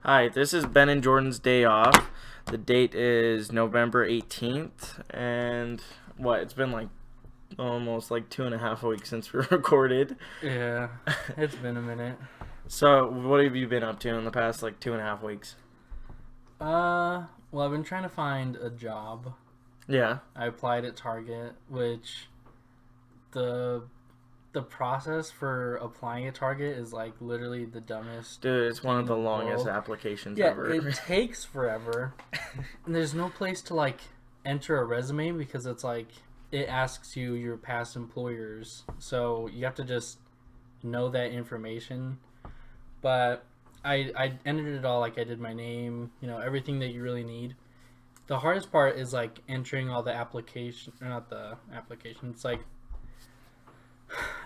Hi, this is Ben and Jordan's day off. The date is November 18th, and it's been like almost like 2.5 weeks since we recorded. Yeah, it's been a minute. So, what have you been up to in the past like 2.5 weeks? Well, I've been trying to find a job. Yeah. I applied at Target, which the process for applying at Target is like literally the dumbest. Dude, it's one thing of the in longest world. applications Yeah, ever. it takes forever. And there's no place to like enter a resume because it's like it asks you your past employers. So you have to just know that information. But I entered it all, like I did my name, everything that you really need. The hardest part is like entering all the application, or not the application. It's like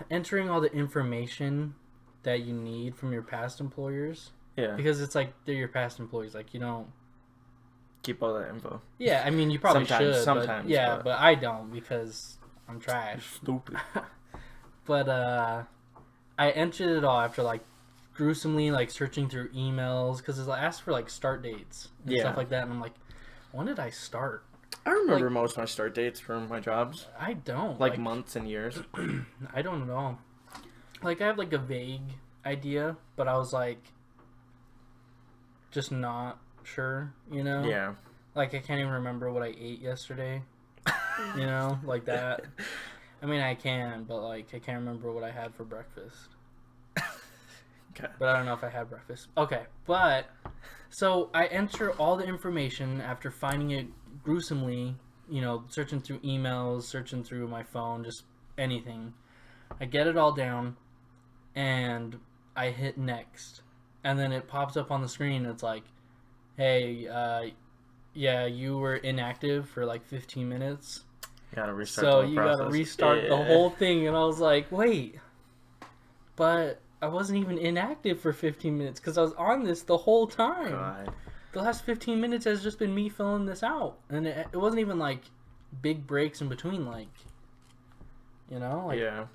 entering all the information that you need from your past employers. Yeah. Because it's like they're your past employees. Like you don't Keep all that info. Yeah, I mean you probably Sometimes, should. But I don't because I'm trash. Stupid. But I entered it all after like gruesomely like searching through emails because it asked for like start dates and stuff like that, and I'm like, when did I start? I remember most of my start dates from my jobs. I don't like months and years. I don't know. Like I have like a vague idea, but I was like just not sure, Yeah. Like I can't even remember what I ate yesterday. Like that. I mean I can, but like I can't remember what I had for breakfast. Okay. But I don't know if I had breakfast. Okay, but so I enter all the information after finding it gruesomely, searching through emails, searching through my phone, just anything. I get it all down and I hit next. And then it pops up on the screen. It's like, hey, yeah, you were inactive for like 15 minutes. You gotta restart so the you process. gotta restart the whole thing. And I was like, wait, but I wasn't even inactive for 15 minutes because I was on this the whole time. God. The last 15 minutes has just been me filling this out. And it wasn't even like big breaks in between, like. Yeah.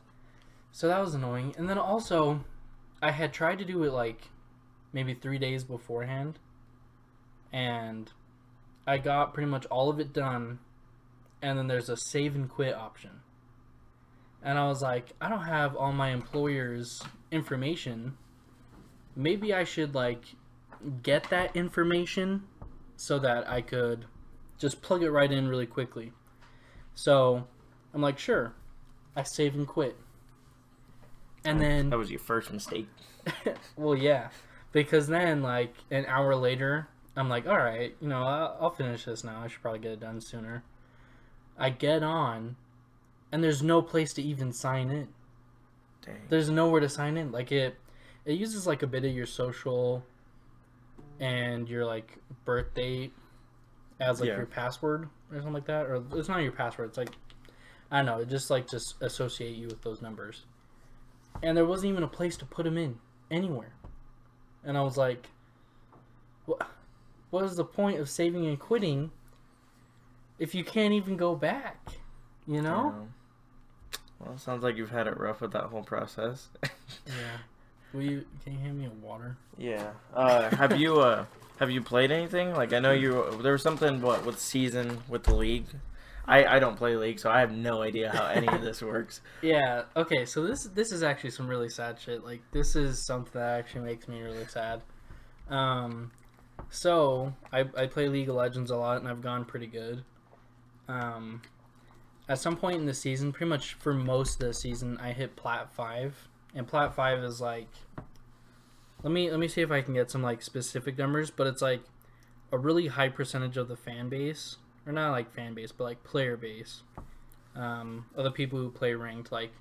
So that was annoying. And then also, I had tried to do it like maybe 3 days beforehand. And I got pretty much all of it done. And then there's a save and quit option. And I was like, I don't have all my employer's information. Maybe I should like get that information so that I could just plug it right in really quickly. So I'm like, sure. I save and quit. And then that was your first mistake. well, yeah, because then like an hour later, I'm like, all right, I'll finish this now. I should probably get it done sooner. I get on. And there's no place to even sign in. Dang. There's nowhere to sign in. Like it uses like a bit of your social and your like birth date as like your password or something like that. Or it's not your password. It's like, I don't know. It just associate you with those numbers. And there wasn't even a place to put them in anywhere. And I was like, what is the point of saving and quitting if you can't even go back? Yeah. Well, it sounds like you've had it rough with that whole process. Yeah. Can you hand me a water? Yeah. Have you played anything? Like I know there was something with season with the league. I don't play league, so I have no idea how any of this works. Yeah. Okay. So this is actually some really sad shit. Like this is something that actually makes me really sad. So I play League of Legends a lot, and I've gone pretty good. At some point in the season, pretty much for most of the season, I hit Plat 5. And Plat 5 is like... Let me see if I can get some like specific numbers, but it's like a really high percentage of the fan base. Or not like fan base, but like player base. Of the people who play ranked, like...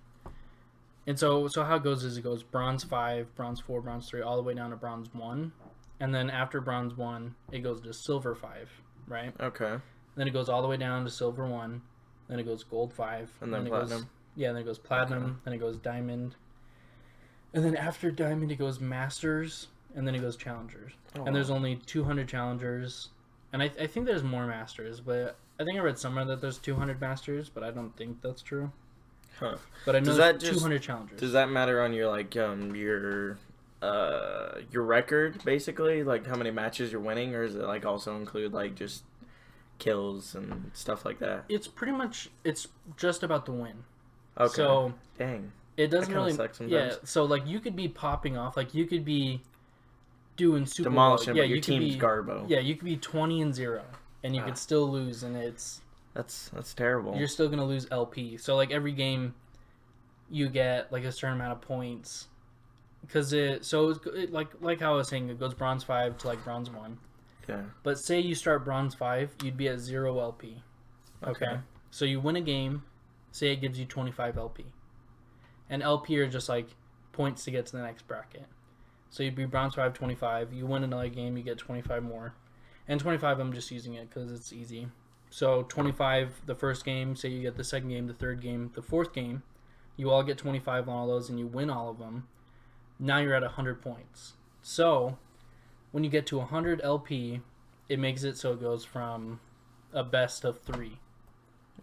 And so how it goes is it goes Bronze 5, Bronze 4, Bronze 3, all the way down to Bronze 1. And then after Bronze 1, it goes to Silver 5, right? Okay. Then it goes all the way down to Silver 1. Then it goes Gold 5. And then Platinum. Then it goes Platinum. Okay. Then it goes Diamond. And then after Diamond, it goes Masters. And then it goes Challengers. Oh, and there's only 200 Challengers. And I think there's more Masters. But I think I read somewhere that there's 200 Masters. But I don't think that's true. Huh. But I know there's 200 Challengers. Does that matter on your, like, your your record basically, like how many matches you're winning, or does it like also include like just kills and stuff like that? It's just about the win. Okay. So Dang. it doesn't That kinda really sucks sometimes. yeah. So like you could be popping off, like you could be doing super Demolishing, well. but your team's garbo. Yeah, you could be 20-0, and you could still lose, and That's terrible. you're still gonna lose LP. So like every game, you get like a certain amount of points, because like how I was saying, it goes bronze 5 to like bronze 1. Yeah. But say you start bronze 5, you'd be at 0 LP. Okay. So you win a game, say it gives you 25 LP, and LP are just like points to get to the next bracket. So you'd be bronze 5, 25. You win another game, you get 25 more. And 25, I'm just using it because it's easy. So 25 the first game, say you get the second game, the third game, the fourth game. You all get 25 on all those and you win all of them. Now you're at 100 points. So when you get to 100 LP, it makes it so it goes from a best of 3.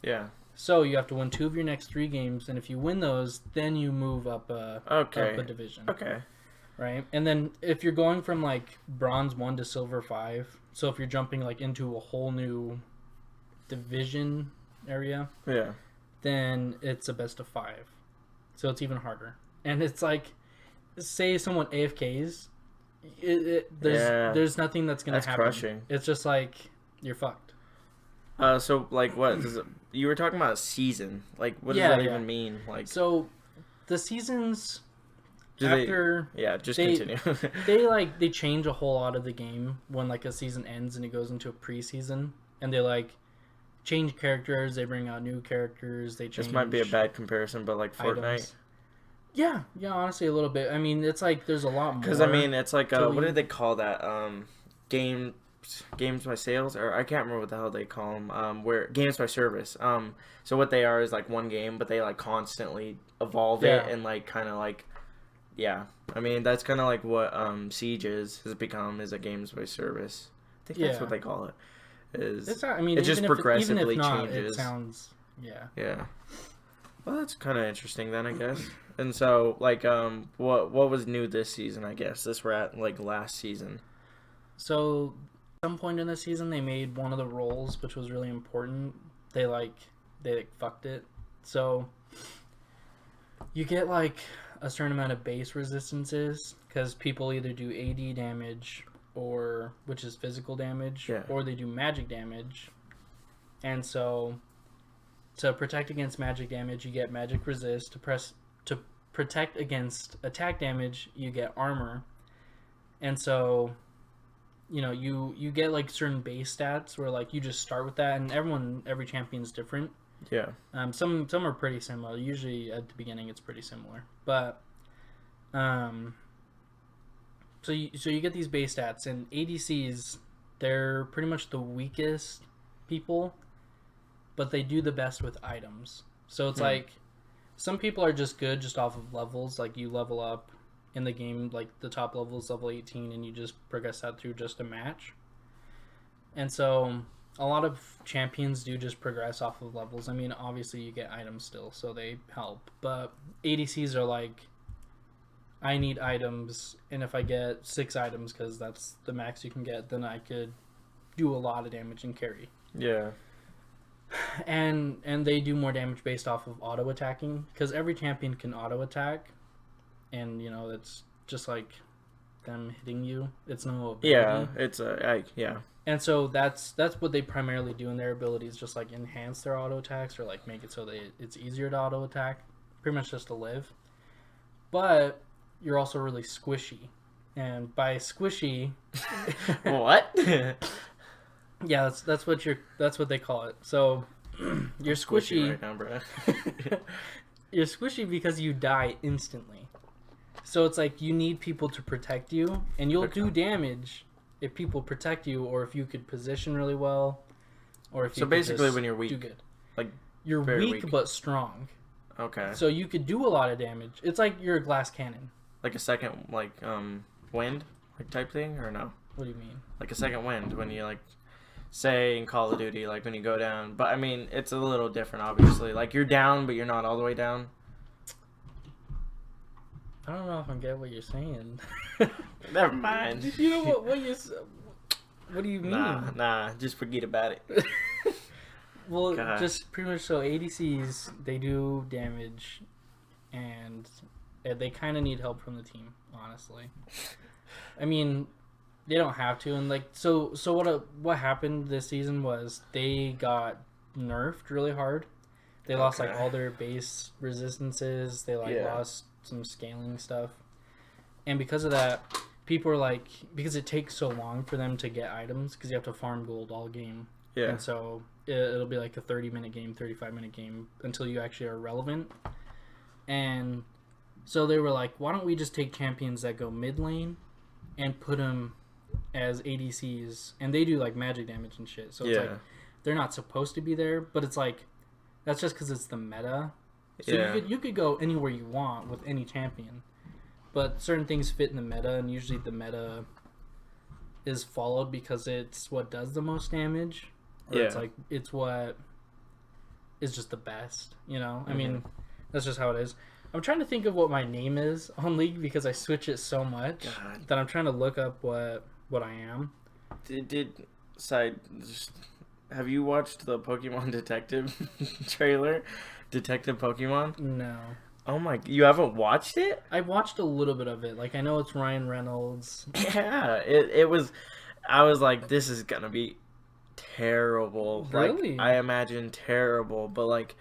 Yeah. So you have to win 2 of your next 3 games, and if you win those, then you move up a division. Okay. Right? And then if you're going from like bronze 1 to silver 5, so if you're jumping like into a whole new division area, Yeah. then it's a best of 5. So it's even harder. And it's like, say someone AFKs, there's nothing that's going to happen. That's crushing. It's just like, you're fucked. So like what does it, you were talking about a season. Like what does that even mean? Like so the seasons continue. they change a whole lot of the game when like a season ends and it goes into a preseason, and they like change characters, they bring out new characters, they change. This might be a bad comparison, but like Fortnite. Items. Yeah, honestly a little bit. I mean, it's like there's a lot more. Because I mean, it's like what did they call that? Games by sales, or I can't remember what the hell they call them. Where games by service. So what they are is like one game, but they like constantly evolve it and like kind of like, yeah. I mean, that's kind of like what Siege has become, is a games by service. I think that's what they call it. It's not, I mean, it just progressively even if not, changes. It sounds yeah. Well, that's kind of interesting then, I guess. And so, like, what was new this season? I guess we're at like last season. So, at some point in the season, they made one of the roles, which was really important. They fucked it. So, you get like a certain amount of base resistances because people either do AD damage, or which is physical damage, or they do magic damage. And so, to protect against magic damage, you get magic resist. To protect against attack damage, you get armor. And so, you get like certain base stats where like you just start with that, and every champion's different. Yeah. Some are pretty similar. Usually at the beginning it's pretty similar. But so you get these base stats, and ADCs, they're pretty much the weakest people, but they do the best with items. So it's like some people are just good just off of levels, like you level up in the game, like the top level is level 18 and you just progress that through just a match. And so a lot of champions do just progress off of levels. I mean, obviously you get items still, so they help, but ADCs are like, I need items, and if I get 6 items, because that's the max you can get, then I could do a lot of damage and carry. Yeah. And they do more damage based off of auto attacking, because every champion can auto attack, and it's just like them hitting you. It's no ability. Yeah, it's yeah. And so that's what they primarily do in their abilities, just like enhance their auto attacks, or like make it so it's easier to auto attack, pretty much just to live. But you're also really squishy, and by squishy, what? Yeah, that's what they call it. So you're squishy right now, bro. You're squishy because you die instantly. So it's like you need people to protect you, and you'll do damage if people protect you, or if you could position really well, or if you could basically just when you're weak, do good. like you're weak but strong. Okay. So you could do a lot of damage. It's like you're a glass cannon. Like a second wind type thing, or no? What do you mean? Like a second wind when you say in Call of Duty, like when you go down. But I mean, it's a little different, obviously. Like you're down, but you're not all the way down. I don't know if I get what you're saying. Never mind. You know what? What do you mean? Nah. Just forget about it. Well, God. just pretty much so ADCs, they do damage, and they kind of need help from the team, honestly. I mean, they don't have to, and like so what happened this season was they got nerfed really hard. They lost like all their base resistances. They lost some scaling stuff, and because of that, people are like, because it takes so long for them to get items because you have to farm gold all game. Yeah. And so it'll be like a 30-minute game, 35-minute game until you actually are relevant. And so they were like, why don't we just take champions that go mid lane and put them as ADCs, and they do like magic damage and shit. So it's like they're not supposed to be there, but it's like that's just because it's the meta. So you could go anywhere you want with any champion, but certain things fit in the meta, and usually the meta is followed because it's what does the most damage. Or it's like it's what is just the best. You know, I mean, that's just how it is. I'm trying to think of what my name is on League because I switch it so much that I'm trying to look up what I am. Have you watched the Pokemon Detective trailer? Detective Pokemon? No. Oh my! You haven't watched it? I watched a little bit of it. Like I know it's Ryan Reynolds. Yeah, it was. I was like, this is gonna be terrible. Really? Like, I imagine terrible, but like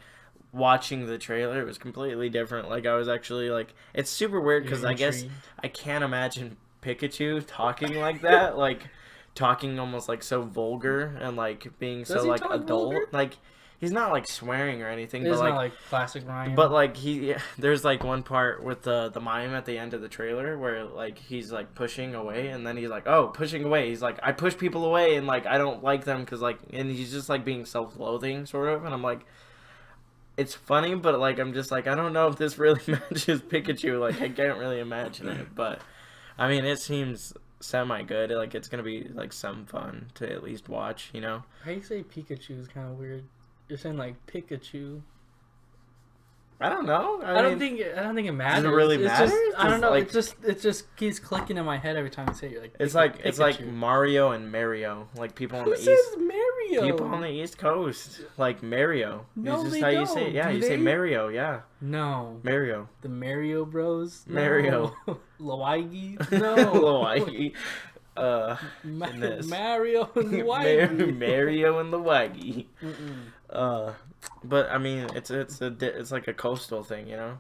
watching the trailer, it was completely different. Like I was actually like, it's super weird because I guess I can't imagine Pikachu talking like that, like talking almost like so vulgar and like being so like adult. Vulgar? Like he's not like swearing or anything. It's but not like classic Ryan. But like there's like one part with the mime at the end of the trailer where like he's like pushing away, and then he's like, oh, pushing away. He's like, I push people away, and like I don't like them because like, and he's just like being self-loathing sort of, and I'm like, it's funny, but like I'm just like, I don't know if this really matches Pikachu. Like I can't really imagine it, but I mean it seems semi good. Like it's gonna be like some fun to at least watch, you know. How you say Pikachu is kind of weird. You're saying like Pikachu. I don't know. I don't think it matters. Does it really matter? Just, I don't know. Like, it just keeps clicking in my head every time you say it. You're like it's like Mario and Mario. Like people on the Who says Mario? People on the East Coast like Mario. No, it's just they how don't. You say it. Yeah, you say Mario. Yeah. No. Mario. The Mario Bros. No. Mario. Luigi. No. Luigi. Mario and Luigi. Mario and Luigi. But I mean, it's like a coastal thing, you know.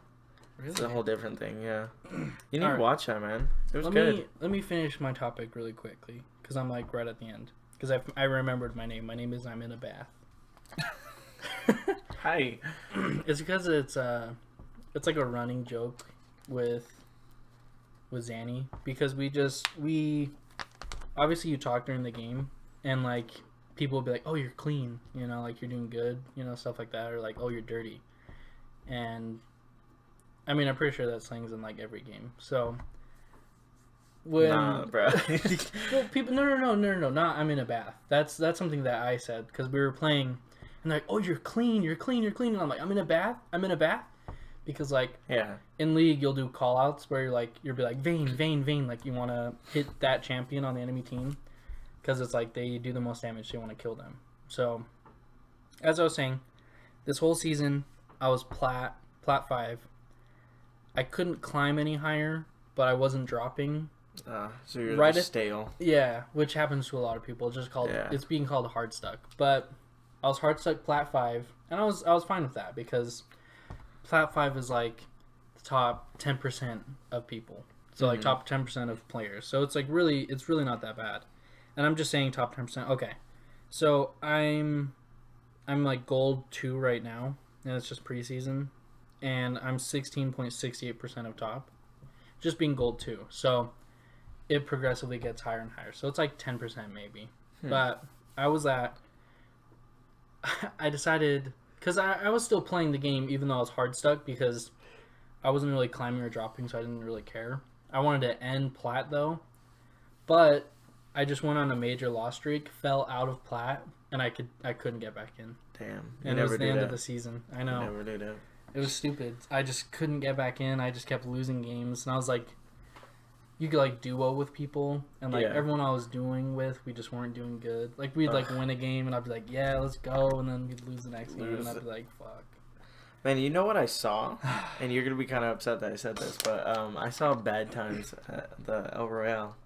Really? It's a whole different thing, yeah. You need to watch that, man. It was good. Let me finish my topic really quickly because I'm like right at the end because I remembered my name. My name is I'm in a bath. Hi. It's because it's like a running joke with Zanny because we obviously you talk during the game and like people will be like, oh, you're clean, you know, like you're doing good, you know, stuff like that, or like, oh, you're dirty. And I mean, I'm pretty sure that slings in like every game. So when bro. well, people no, not I'm in a bath. That's something that I said because we were playing and they're like, oh, you're clean, and I'm like, I'm in a bath because like in League you'll do call outs where you'll be like Vayne, like you want to hit that champion on the enemy team because it's like they do the most damage, so you want to kill them. So as I was saying, this whole season I was plat 5. I couldn't climb any higher, but I wasn't dropping. So you're just stale. Yeah, which happens to a lot of people. It's being called hard stuck. But I was hard stuck plat 5, and I was fine with that because plat 5 is like the top 10% of people. So like top 10% of players. So it's like it's really not that bad. And I'm just saying top 10%. Okay. So I'm like gold 2 right now, and it's just preseason, and I'm 16.68% of top, just being gold 2. So it progressively gets higher and higher. So it's like 10% maybe. But I decided, because I was still playing the game even though I was hard stuck because I wasn't really climbing or dropping, so I didn't really care. I wanted to end plat though, but I just went on a major loss streak, fell out of plat, and I couldn't get back in. Damn. And it was the end of the season. I know. You never do that. It was stupid. I just couldn't get back in. I just kept losing games, and I was like, you could like duo with people, and like everyone I was doing with, we just weren't doing good. Like we'd like win a game, and I'd be like, yeah, let's go, and then we'd lose the next game, and I'd be like, fuck. Man, you know what I saw? And you're gonna be kind of upset that I said this, but I saw Bad Times at the El Royale.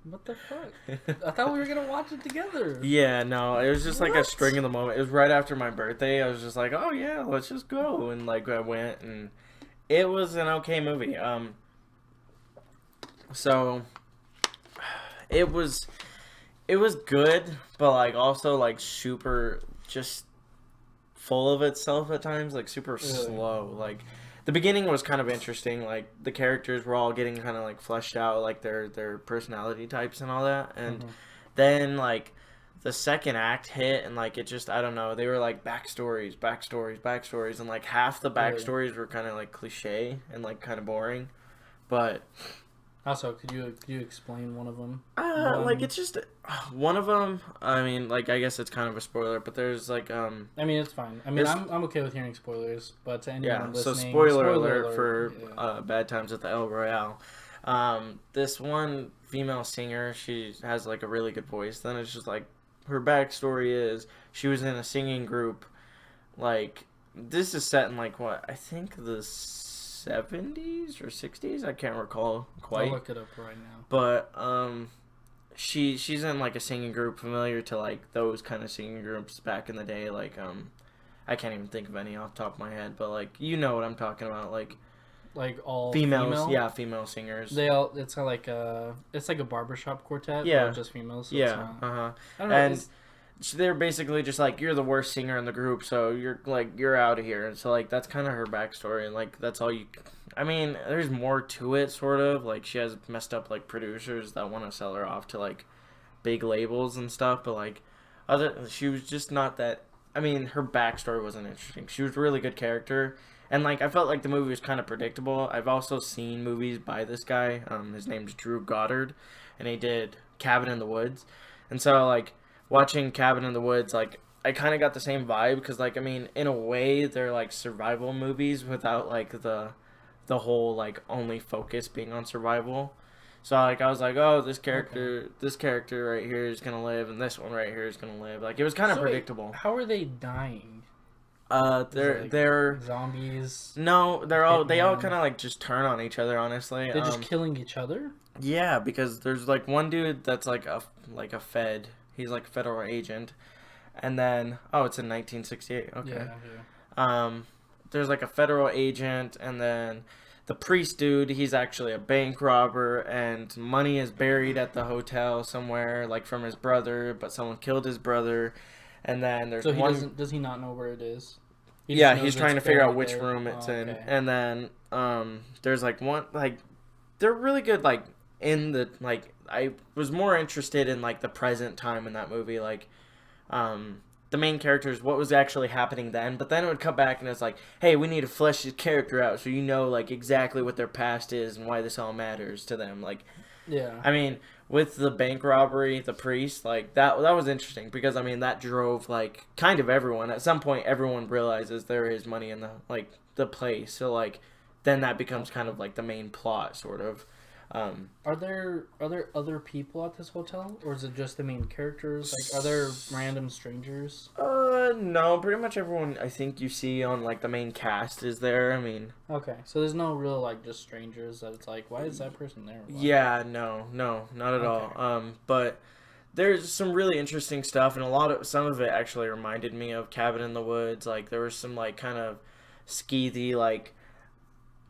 What the fuck? I thought we were gonna watch it together. Yeah, no, it was just like a string of the moment. It was right after my birthday. I was just like, oh yeah, let's just go, and like I went, and it was an okay movie. So it was good, but like also like super just full of itself at times, like super slow. Like the beginning was kind of interesting, like the characters were all getting kind of like fleshed out, like their personality types and all that, and then like the second act hit, and like it just, I don't know, they were like backstories, and like half the backstories were kind of like cliche and like kind of boring, but also, could you explain one of them? Like it's just one of them. I mean, like I guess it's kind of a spoiler, but there's like I mean, it's fine. I mean, I'm okay with hearing spoilers, but to anyone listening, so spoiler alert for Bad Times at the El Royale. This one female singer, she has like a really good voice. Then it's just like her backstory is she was in a singing group. Like this is set in like what I think the 70s or 60s, I can't recall quite. I'll look it up right now. But she's in like a singing group familiar to like those kind of singing groups back in the day, like I can't even think of any off the top of my head, but like you know what I'm talking about, like all females, female singers. They all, it's like a barbershop quartet, yeah, just females. So yeah, I don't know, and they're basically just like, you're the worst singer in the group, so you're out of here. And so like that's kind of her backstory, and like that's all you. I mean, there's more to it, sort of. Like she has messed up like producers that want to sell her off to like big labels and stuff, but like she was just not that. I mean, her backstory wasn't interesting. She was a really good character, and like I felt like the movie was kind of predictable. I've also seen movies by this guy. His name's Drew Goddard, and he did Cabin in the Woods, and so like watching Cabin in the Woods, like I kind of got the same vibe, because like I mean, in a way they're like survival movies without like the whole like only focus being on survival. So like I was like, oh, this character right here is gonna live, and this one right here is gonna live. Like it was kind of predictable. Wait, how are they dying? They're zombies. No, they all kind of like just turn on each other. Honestly, they're just killing each other. Yeah, because there's like one dude that's like a fed. He's like a federal agent, and then it's in 1968. Okay. Yeah. There's like a federal agent, and then the priest dude. He's actually a bank robber, and money is buried at the hotel somewhere, like from his brother, but someone killed his brother. And then there's does he not know where it is? He's trying to figure out which room it's in, and then there's like one, like they're really good, like in the, like I was more interested in like the present time in that movie, like the main characters, what was actually happening then, but then it would come back and it's like, hey, we need to flesh this character out so you know like exactly what their past is and why this all matters to them. Like, yeah, I mean, with the bank robbery, the priest, like that was interesting, because I mean that drove like kind of everyone. At some point everyone realizes there is money in the place, so like then that becomes kind of like the main plot, sort of. Are there other people at this hotel, or is it just the main characters? Like, are there random strangers? No, pretty much everyone I think you see on like the main cast is there. I mean, okay, so there's no real like just strangers that it's like, why is that person there? Why? Yeah, no, not at all. But there's some really interesting stuff, and some of it actually reminded me of Cabin in the Woods. Like there was some like kind of skeethy, like,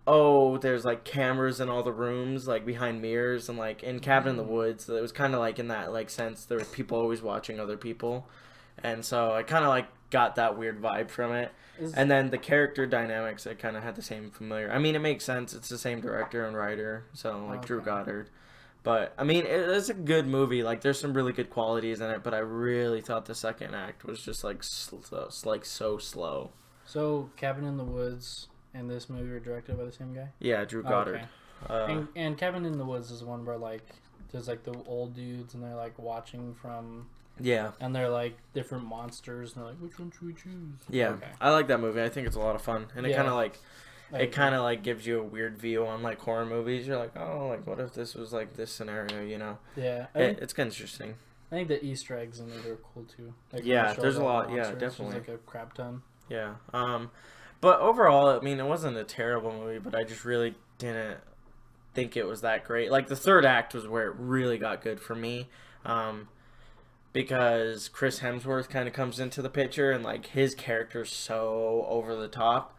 oh, there's like cameras in all the rooms, like behind mirrors, and like in Cabin in the Woods, it was kind of like in that like sense there were people always watching other people, and so I kind of like got that weird vibe from it. And then the character dynamics, I kind of had the same familiar. I mean, it makes sense. It's the same director and writer, so like Drew Goddard. But I mean, it's a good movie. Like there's some really good qualities in it, but I really thought the second act was just like so slow. So Cabin in the Woods and this movie were directed by the same guy? Yeah, Drew Goddard. And Cabin in the Woods is one where like there's like the old dudes and they're like watching from Yeah. And they're like different monsters, and they're like, which one should we choose? Yeah. Okay. I like that movie. I think it's a lot of fun, and it Yeah. kind of like I it agree. kind of like gives you a weird view on like horror movies. You're like, oh, like what if this was like this scenario? You know? Yeah. It's kind of interesting. I think the Easter eggs in it are cool too. Like, when Yeah, they show there's a all the lot. Yeah, monsters, definitely. There's like a crap ton. Yeah. But overall, I mean, it wasn't a terrible movie, but I just really didn't think it was that great. Like the third act was where it really got good for me. Because Chris Hemsworth kind of comes into the picture and like his character's so over the top,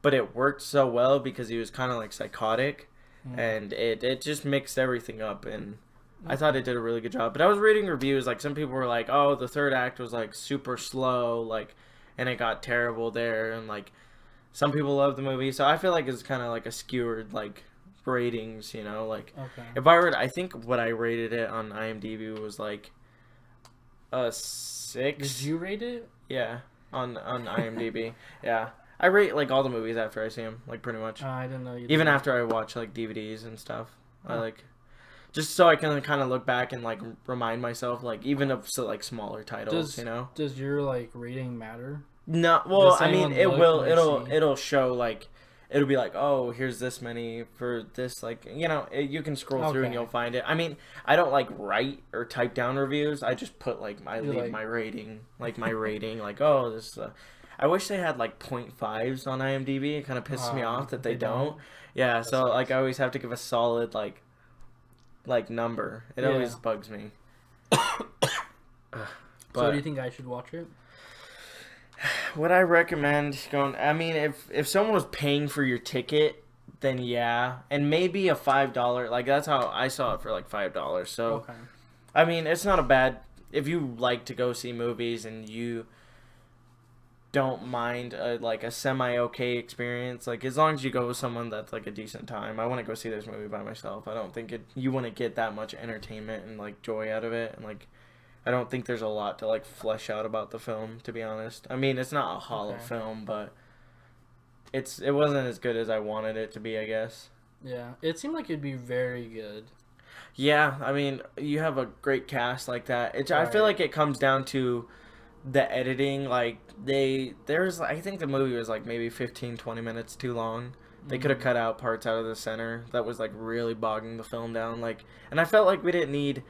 but it worked so well because he was kind of like psychotic, and it just mixed everything up, and I thought it did a really good job. But I was reading reviews, like some people were like, oh, the third act was like super slow, like, and it got terrible there, and like some people love the movie, so I feel like it's kind of like a skewered like ratings, you know, like Okay. if I were, I think what I rated it on IMDb was like a 6. Did you rate it? Yeah, on IMDb. Yeah, I rate like all the movies after I see them, like pretty much. I didn't know you. Even did. after I watch like DVDs and stuff, I Huh. like just so I can kind of look back and like remind myself, like even of so like smaller titles, you know. Does your like rating matter? No, well, Does I mean, anyone it look will. and It'll see? it'll show like. It'll be like, oh, here's this many for this, like, you know, you can scroll through and Okay. you'll find it. I mean, I don't like write or type down reviews. I just put like I You're leave like- my rating, like, oh, this. I wish they had like 0.5s on IMDb. It kind of pisses me off that they don't. Yeah, That so sucks. like I always have to give a solid like number. It always Yeah. bugs me. So But do you think I should watch it? would I recommend going? I mean, if someone was paying for your ticket, then yeah, and maybe a $5. Like that's how I saw it for like $5. So Okay. I mean, it's not a bad if you like to go see movies and you don't mind like a semi okay experience. Like as long as you go with someone that's like a decent time. I want to go see this movie by myself. I don't think you want to get that much entertainment and like joy out of it, and like I don't think there's a lot to like flesh out about the film, to be honest. I mean, it's not a hollow Okay. film, but it wasn't as good as I wanted it to be, I guess. Yeah, it seemed like it'd be very good. Yeah, I mean, you have a great cast like that. I feel Right. like it comes down to the editing. Like I think the movie was like maybe 15, 20 minutes too long. They could have cut out parts out of the center that was like really bogging the film down. Like, and I felt like we didn't need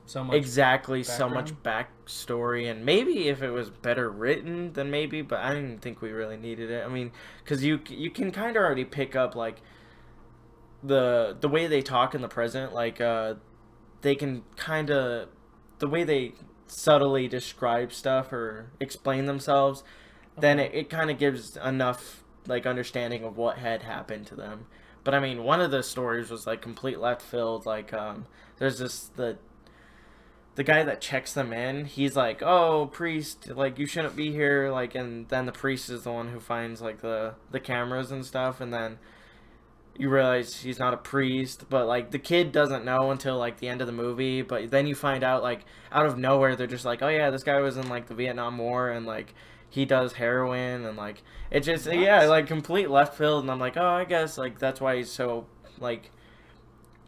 So much. exactly so much background? backstory, and maybe if it was better written, then maybe, but I didn't think we really needed it. I mean, because you can kind of already pick up like the way they talk in the present, like they can kind of the way they subtly describe stuff or explain themselves, then it kind of gives enough like understanding of what had happened to them. But I mean, one of the stories was like complete left field. Like there's this the guy that checks them in, he's like, oh, priest, like you shouldn't be here, like, and then the priest is the one who finds like the cameras and stuff, and then you realize he's not a priest, but like the kid doesn't know until like the end of the movie, but then you find out like out of nowhere they're just like, oh yeah, this guy was in like the Vietnam War, and like he does heroin, and like it just What? yeah, like complete left field. And I'm like, oh, I guess like that's why he's so like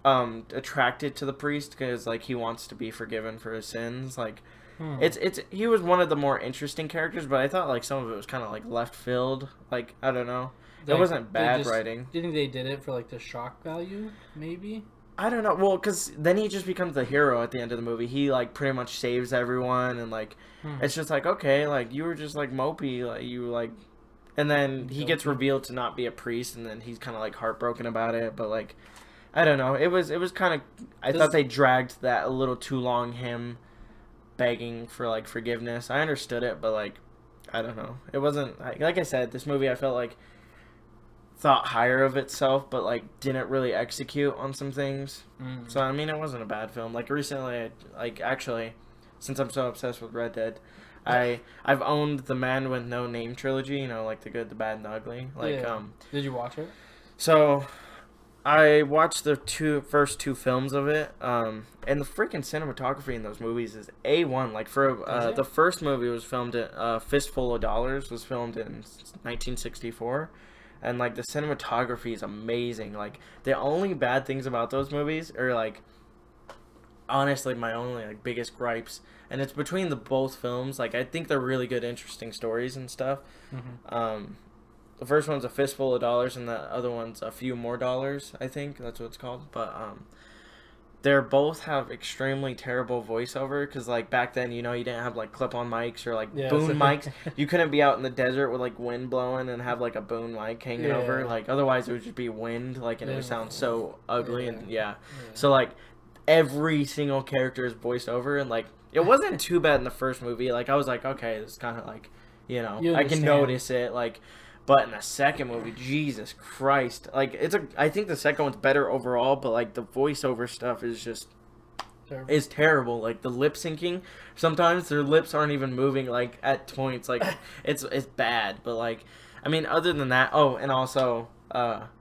attracted to the priest, because like he wants to be forgiven for his sins. Like it's he was one of the more interesting characters, but I thought like some of it was kind of like left field. Like I don't know, it Like, wasn't they bad just- writing. Do you think they did it for like the shock value? Maybe. I don't know. Well, because then he just becomes the hero at the end of the movie. He like pretty much saves everyone, and like it's just like, okay, like you were just like mopey, like you like, and then he gets Guilty. revealed to not be a priest, and then he's kind of like heartbroken about it. But like, I don't know. It was kind of. I Does- thought they dragged that a little too long. Him begging for like forgiveness. I understood it, but like, I don't know. It wasn't like I said. This movie, I felt like thought higher of itself, but like didn't really execute on some things. So I mean, it wasn't a bad film. Like recently, actually, since I'm so obsessed with Red Dead, I've owned the Man with No Name trilogy. You know, like the good, the bad, and the ugly. Like Yeah. Did you watch it? so I watched the first two films of it, and the freaking cinematography in those movies is A1. Like for Is it? the first movie was filmed at Fistful of Dollars was filmed in 1964. And like the cinematography is amazing. Like the only bad things about those movies are like honestly my only like biggest gripes, and it's between the both films. Like I think they're really good, interesting stories and stuff. Um, the first one's A Fistful of Dollars, and the other one's A Few More Dollars. I think that's what it's called. But they're both have extremely terrible voiceover because like back then, you know, you didn't have like clip-on mics or like boom mics. You couldn't be out in the desert with like wind blowing and have like a boom mic hanging over. Like otherwise, it would just be wind. Like and it would sound so ugly and So like every single character is voiced over, and like it wasn't too bad in the first movie. Like I was like, okay, it's kind of like, you know, I can notice it. Like, but in the second movie, Jesus Christ, like I think the second one's better overall, but like the voiceover stuff is just is terrible. Like the lip syncing, sometimes their lips aren't even moving. Like at points, like it's bad. But like, I mean, other than that, oh, and also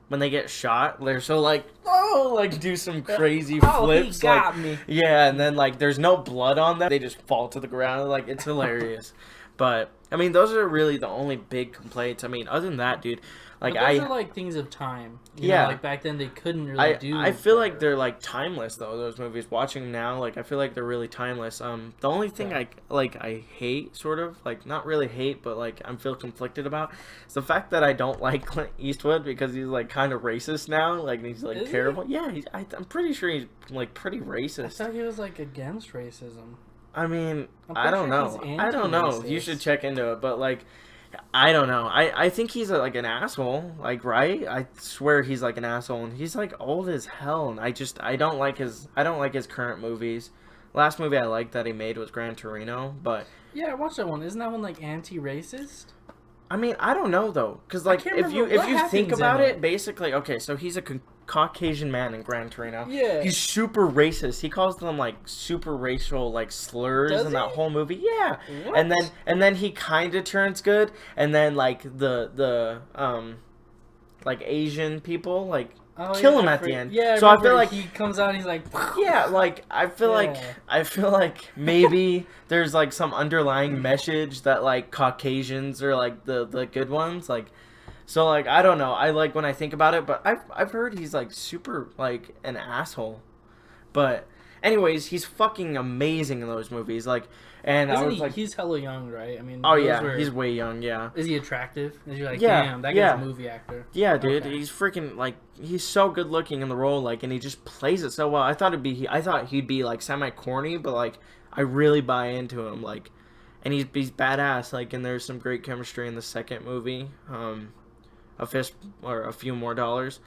when they get shot, they're so like, oh, like do some crazy flips. He got like, me. Yeah, and then like there's no blood on them. They just fall to the ground. Like it's hilarious. But I mean, those are really the only big complaints. I mean, other than that, dude, like those are like things of time. You know, like back then they couldn't really do. I feel like they're like timeless though. Those movies, watching them now, like I feel like they're really timeless. The only thing I hate, sort of like not really hate, but like I feel conflicted about, is the fact that I don't like Clint Eastwood because he's like kind of racist now. Like he's like terrible. He? Yeah, I'm pretty sure he's like pretty racist. I thought he was like against racism. I mean, I don't know. I don't know. You should check into it, but like, I don't know. I think he's like an asshole. Like, right? I swear he's like an asshole, and he's like old as hell. And I don't like his current movies. Last movie I liked that he made was Gran Torino, but yeah, I watched that one. Isn't that one like anti-racist? I mean, I don't know though, because like if you think about it, basically, okay, so he's a Caucasian man in Gran Torino. Yeah, he's super racist. He calls them like super racial like slurs in that whole movie. Yeah, what? and then he kind of turns good, and then like the like Asian people like kill him at the end. Yeah, so I feel like he comes out and he's like, yeah, like I feel like maybe there's like some underlying message that like Caucasians are like the good ones, like, so like I don't know. I like when I think about it, but I've heard he's like super like an asshole. But anyways, he's fucking amazing in those movies. Like, and I was like, he's hella young, right? I mean, oh yeah, he's way young. Yeah. Is he attractive? Is he like, damn, that guy's a movie actor? Yeah, dude, he's freaking like he's so good looking in the role, like, and he just plays it so well. I thought he'd be like semi corny, but like I really buy into him, like, and he's badass, like, and there's some great chemistry in the second movie, A Few More Dollars,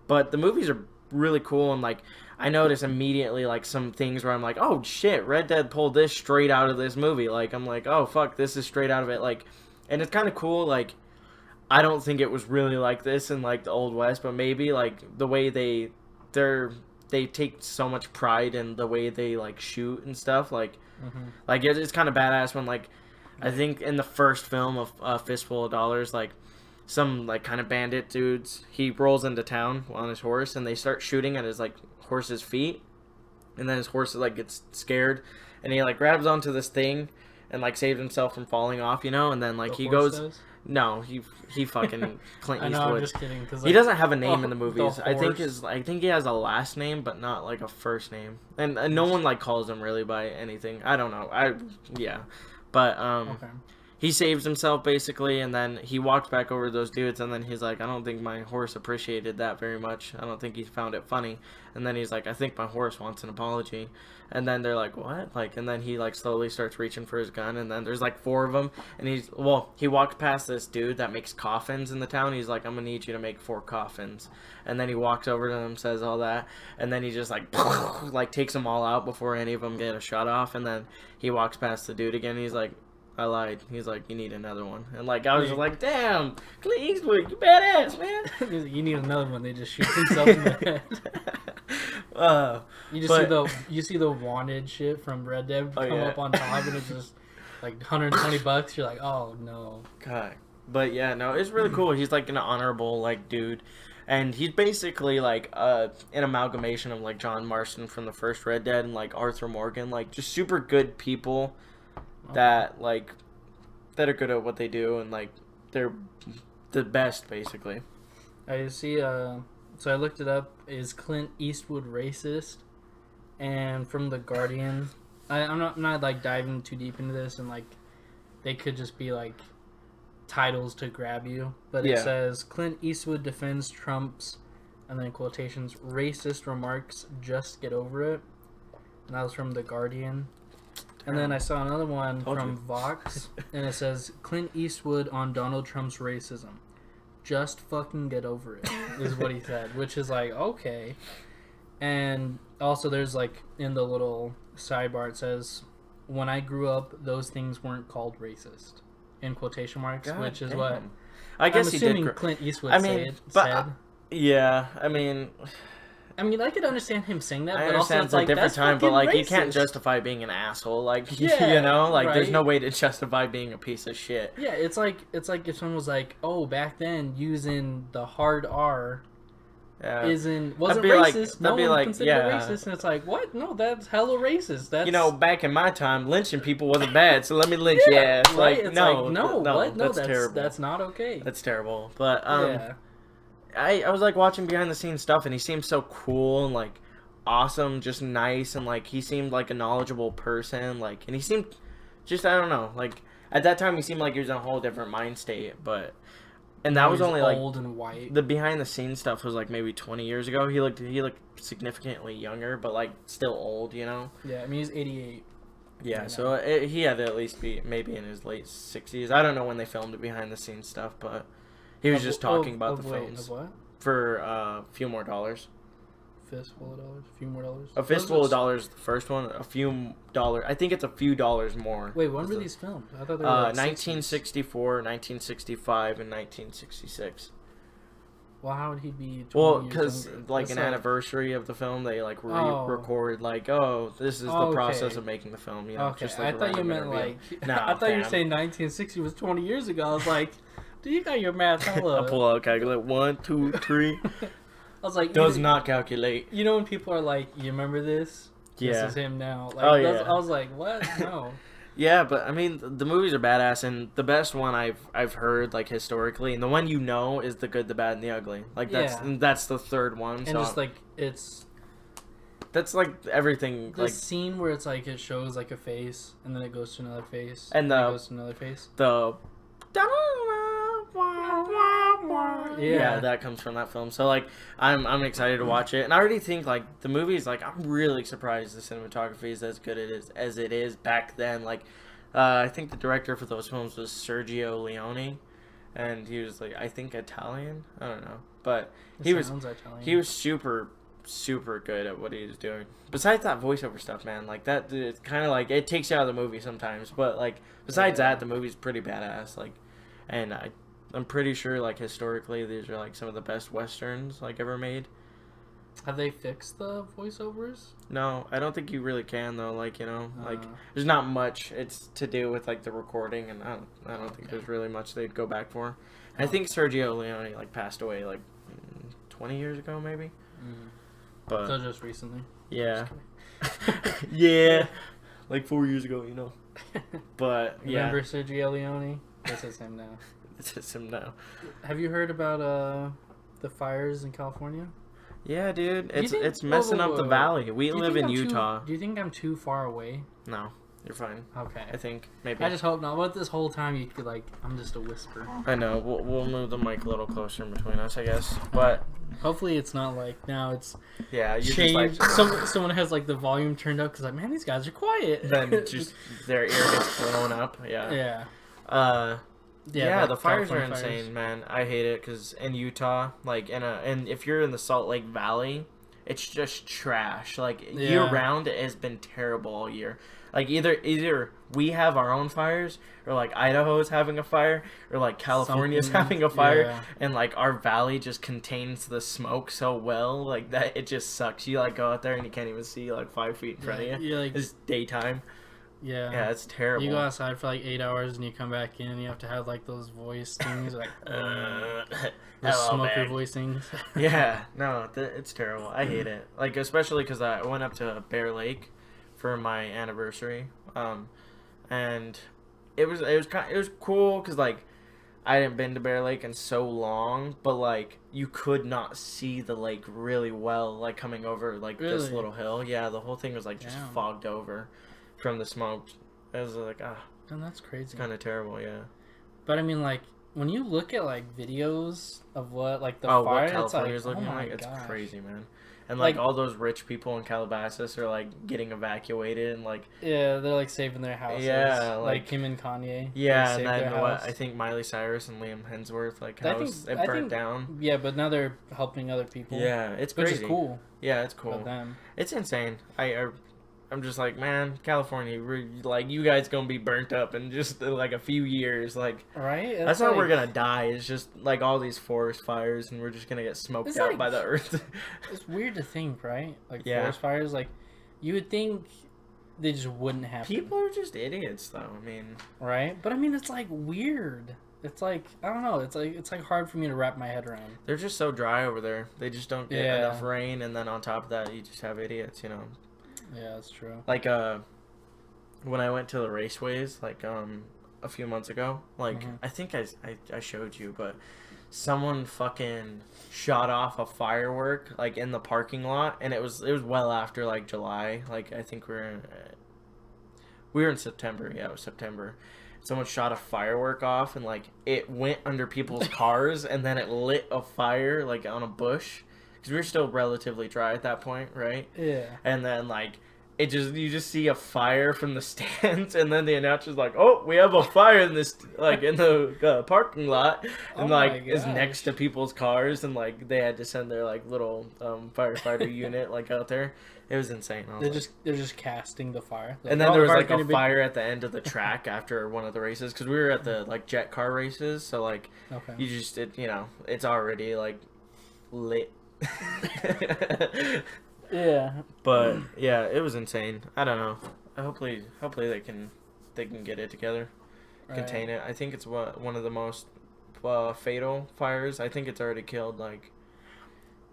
but the movies are really cool, and like I notice immediately like some things where I'm like, oh shit, Red Dead pulled this straight out of this movie. Like I'm like, oh fuck, this is straight out of it. Like, and it's kind of cool. Like, I don't think it was really like this in like the Old West, but maybe like the way they take so much pride in the way they like shoot and stuff. Like, like it's kind of badass when like I think in the first film of Fistful of Dollars, like some like kind of bandit dudes, he rolls into town on his horse and they start shooting at his like horse's feet, and then his horse like gets scared and he like grabs onto this thing and like saves himself from falling off, you know, and then like he goes no, he fucking Clint Eastwood. I know, I'm just kidding, cause, like, he doesn't have a name in the movies. I think he has a last name but not like a first name, and no one like calls him really by anything. I don't know. But he saves himself basically, and then he walks back over to those dudes, and then he's like, I don't think my horse appreciated that very much. I don't think he found it funny. And then he's like, I think my horse wants an apology. And then they're like, what? Like, and then he like slowly starts reaching for his gun, and then there's like 4 of them, and he walks past this dude that makes coffins in the town. He's like, I'm gonna need you to make 4 coffins. And then he walks over to them, says all that, and then he just like like takes them all out before any of them get a shot off. And then he walks past the dude again, and he's like, I lied. He's like, you need another one. And like I was just like, damn, Clint Eastwood, you badass, man. You need another one. They just shoot himself in the head. You see the wanted shit from Red Dead come up on top, and it's just like $120. You're like, oh no. God. But yeah, no, it's really cool. He's like an honorable like dude. And he's basically like an amalgamation of like John Marston from the first Red Dead and like Arthur Morgan, like just super good people that are good at what they do, and like they're the best basically. I see. So I looked it up. Is Clint Eastwood racist? and from The Guardian. I'm not like diving too deep into this, and like they could just be like titles to grab you, but it says Clint Eastwood defends Trump's, and then quotations, racist remarks, just get over it. And that was from The Guardian. And then I saw another one from Vox, and it says Clint Eastwood on Donald Trump's racism. Just fucking get over it, is what he said, which is like, okay. And also there's like, in the little sidebar, it says, when I grew up, those things weren't called racist, in quotation marks, God which is damn. what I guess I'm assuming Clint Eastwood said. Yeah, I mean, I could understand him saying that, I but also understand it's like, a different that's time, but like racist. you can't justify being an asshole, like Yeah, you know, like there's right? no way to justify being a piece of shit. Yeah, it's like if someone was like, "Oh, back then using the hard R wasn't racist." No one considered it racist, and it's like, what? No, that's hella racist. That's, you know, back in my time, lynching people wasn't bad, so let me lynch your ass. right? Like, It's no, like, no, what? No, that's terrible. That's not okay. That's terrible. But yeah. I was like watching behind the scenes stuff, and he seemed so cool and like awesome, just nice, and like he seemed like a knowledgeable person, like, and he seemed just, I don't know, like at that time he seemed like he was in a whole different mind state, but and that was only like old and white. The behind the scenes stuff was like maybe 20 years ago. He looked significantly younger, but like still old, you know. Yeah, I mean he's 88. Yeah, so he had to at least be maybe in his late 60s. I don't know when they filmed the behind the scenes stuff, but he was just talking about the films. Of what? For a few more dollars. Fistful of dollars? A few more dollars? A fistful of dollars, the first one. A few dollars. I think it's a few dollars more. Wait, when were these filmed? I thought they were like 1964, 1965, and 1966. Well, how would he be 20 Well, years because younger? like That's an anniversary of the film, they like record like, oh, this is the process of making the film. You know, okay. just like I thought you meant interview. like. No, I thought you were saying 1960 was 20 years ago. I was like, dude, you got your math hella. I'll pull out a calculator. 1, 2, 3. I was like, does not calculate. You know when people are like, you remember this? Yeah. This is him now. Like, I was like, what? No. Yeah, but I mean, the movies are badass, and the best one I've heard like historically, and the one you know is The Good, the Bad, and the Ugly. Like that's the third one. And so just like that's like everything. The like scene where it's like it shows like a face, and then it goes to another face, and then it goes to another face. Yeah, that comes from that film. So like, I'm excited to watch it, and I already think like the movie's like I'm really surprised the cinematography is as good as it is back then. Like, I think the director for those films was Sergio Leone, and he was like I think Italian. I don't know, but he was super good at what he was doing. Besides that voiceover stuff, man, like that, it's kind of like it takes you out of the movie sometimes. But like besides that, the movie's pretty badass. Like, and I'm pretty sure, like, historically, these are, like, some of the best Westerns, like, ever made. Have they fixed the voiceovers? No, I don't think you really can, though. Like, you know, like, there's not much it's to do with, like, the recording, and I don't think there's really much they'd go back for. I think Sergio Leone, like, passed away, like, 20 years ago, maybe? But so just recently? Yeah. Yeah. Like, 4 years ago, you know. But, yeah. Remember Sergio Leone? This is him now. It's him now. Have you heard about the fires in California? Yeah, dude. It's messing up the valley. We live in Utah. Do you think I'm too far away? No, you're fine. Okay. I think maybe. I just hope not. What this whole time you'd be like, I'm just a whisper. I know. We'll move the mic a little closer in between us, I guess. But hopefully it's not like now it's you're changed. Just like, someone has like the volume turned up because like, man, these guys are quiet. Then just their ear gets blown up. Yeah. Yeah. Yeah, the fires are insane, man. I hate it because in Utah, like and if you're in the Salt Lake Valley, it's just trash. Like year round, it has been terrible all year. Like either we have our own fires, or like Idaho's having a fire, or like California's having a fire, and like our valley just contains the smoke so well, like that it just sucks. You like go out there and you can't even see like 5 feet in front of you. Like, it's daytime. Yeah, it's terrible. You go outside for like 8 hours and you come back in and you have to have like those voice things, like the smoker voice things. Yeah, no, it's terrible. I hate it. Like especially because I went up to Bear Lake for my anniversary, and it was cool because like I hadn't been to Bear Lake in so long, but like you could not see the lake really well, like coming over like this little hill. Yeah, the whole thing was like just fogged over from the smoke. It was like and that's crazy. It's kind of terrible, yeah. But I mean, like when you look at like videos of what like the fire, what California's it's like, looking like, it's crazy, man. And like all those rich people in Calabasas are like getting evacuated and like they're like saving their houses. Yeah, like Kim and Kanye. Yeah, and then I think Miley Cyrus and Liam Hemsworth it burnt down. Yeah, but now they're helping other people. Yeah, it's crazy. Which is cool. Yeah, it's cool. Them. It's insane. I'm just like, man, California, like you guys gonna be burnt up in just like a few years, like right. That's how we're gonna die. It's just like all these forest fires, and we're just gonna get smoked out by the earth. It's weird to think, right? Like forest fires, like you would think they just wouldn't happen. People are just idiots, though. I mean, right? But I mean, it's like weird. It's like I don't know. It's like hard for me to wrap my head around. They're just so dry over there. They just don't get enough rain, and then on top of that, you just have idiots, you know. Yeah, that's true. Like when I went to the raceways like a few months ago, like I think I showed you, but someone fucking shot off a firework like in the parking lot, and it was well after like July. Like I think we were in September. Yeah, it was September. Someone shot a firework off, and like it went under people's cars, and then it lit a fire like on a bush. Because we were still relatively dry at that point, right? Yeah. And then, like, you just see a fire from the stands, and then the announcer's like, "Oh, we have a fire in this, like, in the parking lot," and is next to people's cars, and like they had to send their like little firefighter unit like out there. It was insane. They're just casting the fire. Like, and then there was like a fire at the end of the track after one of the races, because we were at the like jet car races, so like you just it's already like lit. Yeah, but yeah, it was insane. I don't know. Hopefully they can get it together, contain it. I think it's one of the most fatal fires. I think it's already killed like.